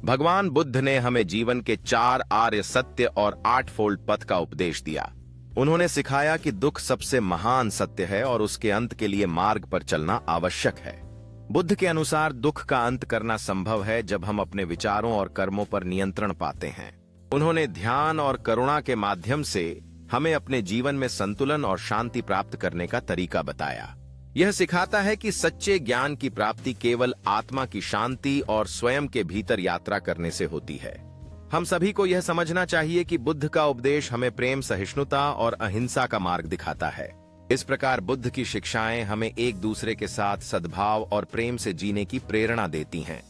भगवान बुद्ध ने हमें जीवन के 4 आर्य सत्य और 8 फोल्ड पथ का उपदेश दिया। उन्होंने सिखाया कि दुख सबसे महान सत्य है और उसके अंत के लिए मार्ग पर चलना आवश्यक है। बुद्ध के अनुसार दुख का अंत करना संभव है जब हम अपने विचारों और कर्मों पर नियंत्रण पाते हैं। उन्होंने ध्यान और करुणा के माध्यम से हमें अपने जीवन में संतुलन और शांति प्राप्त करने का तरीका बताया। यह सिखाता है कि सच्चे ज्ञान की प्राप्ति केवल आत्मा की शांति और स्वयं के भीतर यात्रा करने से होती है। हम सभी को यह समझना चाहिए कि बुद्ध का उपदेश हमें प्रेम, सहिष्णुता और अहिंसा का मार्ग दिखाता है। इस प्रकार बुद्ध की शिक्षाएं हमें एक दूसरे के साथ सद्भाव और प्रेम से जीने की प्रेरणा देती हैं।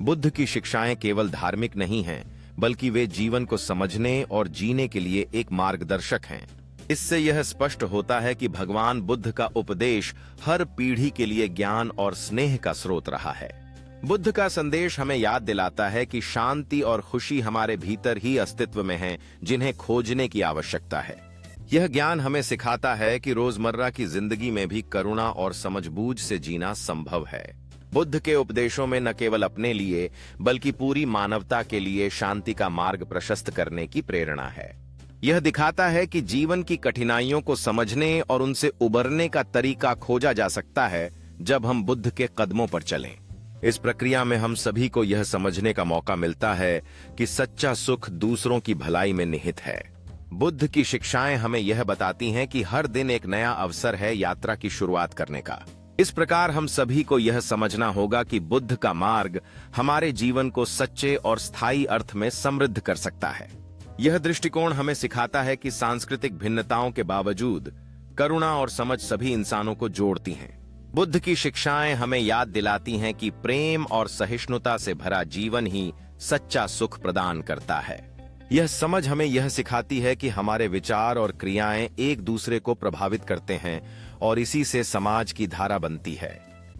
बुद्ध की शिक्षाएं केवल धार्मिक नहीं हैं, बल्कि वे जीवन को समझने और जीने के लिए एक मार्गदर्शक हैं। इससे यह स्पष्ट होता है कि भगवान बुद्ध का उपदेश हर पीढ़ी के लिए ज्ञान और स्नेह का स्रोत रहा है। बुद्ध का संदेश हमें याद दिलाता है कि शांति और खुशी हमारे भीतर ही अस्तित्व में हैं, जिन्हें खोजने की आवश्यकता है। यह ज्ञान हमें सिखाता है कि रोजमर्रा की जिंदगी में भी करुणा और समझबूझ से जीना संभव है। बुद्ध के उपदेशों में न केवल अपने लिए बल्कि पूरी मानवता के लिए शांति का मार्ग प्रशस्त करने की प्रेरणा है। यह दिखाता है कि जीवन की कठिनाइयों को समझने और उनसे उबरने का तरीका खोजा जा सकता है जब हम बुद्ध के कदमों पर चलें। इस प्रक्रिया में हम सभी को यह समझने का मौका मिलता है कि सच्चा सुख दूसरों की भलाई में निहित है। बुद्ध की शिक्षाएं हमें यह बताती हैं कि हर दिन एक नया अवसर है यात्रा की शुरुआत करने का। इस प्रकार हम सभी को यह समझना होगा कि बुद्ध का मार्ग हमारे जीवन को सच्चे और स्थायी अर्थ में समृद्ध कर सकता है। यह दृष्टिकोण हमें सिखाता है कि सांस्कृतिक भिन्नताओं के बावजूद करुणा और समझ सभी इंसानों को जोड़ती हैं। बुद्ध की शिक्षाएं हमें याद दिलाती हैं कि प्रेम और सहिष्णुता से भरा जीवन ही सच्चा सुख प्रदान करता है। यह समझ हमें यह सिखाती है कि हमारे विचार और क्रियाएं एक दूसरे को प्रभावित करते हैं और इसी से समाज की धारा बनती है।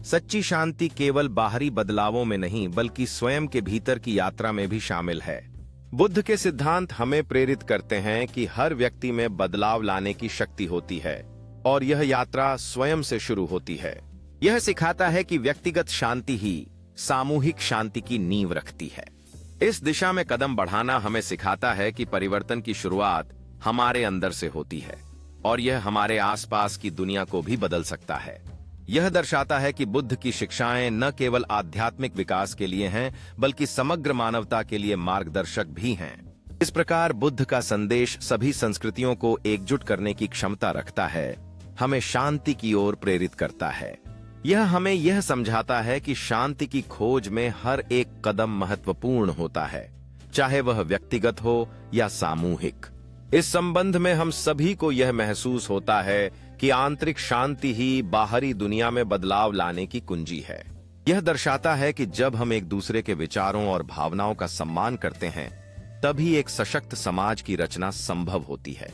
सच्ची शांति केवल बाहरी बदलावों में नहीं बल्कि स्वयं के भीतर की यात्रा में भी शामिल है। बुद्ध के सिद्धांत हमें प्रेरित करते हैं कि हर व्यक्ति में बदलाव लाने की शक्ति होती है और यह यात्रा स्वयं से शुरू होती है। यह सिखाता है कि व्यक्तिगत शांति ही सामूहिक शांति की नींव रखती है। इस दिशा में कदम बढ़ाना हमें सिखाता है कि परिवर्तन की शुरुआत हमारे अंदर से होती है और यह हमारे आसपास की दुनिया को भी बदल सकता है। यह दर्शाता है कि बुद्ध की शिक्षाएं न केवल आध्यात्मिक विकास के लिए हैं, बल्कि समग्र मानवता के लिए मार्गदर्शक भी हैं। इस प्रकार बुद्ध का संदेश सभी संस्कृतियों को एकजुट करने की क्षमता रखता है, हमें शांति की ओर प्रेरित करता है। यह हमें यह समझाता है कि शांति की खोज में हर एक कदम महत्वपूर्ण होता है, चाहे वह व्यक्तिगत हो या सामूहिक। इस संबंध में हम सभी को यह महसूस होता है कि आंतरिक शांति ही बाहरी दुनिया में बदलाव लाने की कुंजी है। यह दर्शाता है कि जब हम एक दूसरे के विचारों और भावनाओं का सम्मान करते हैं, तभी एक सशक्त समाज की रचना संभव होती है।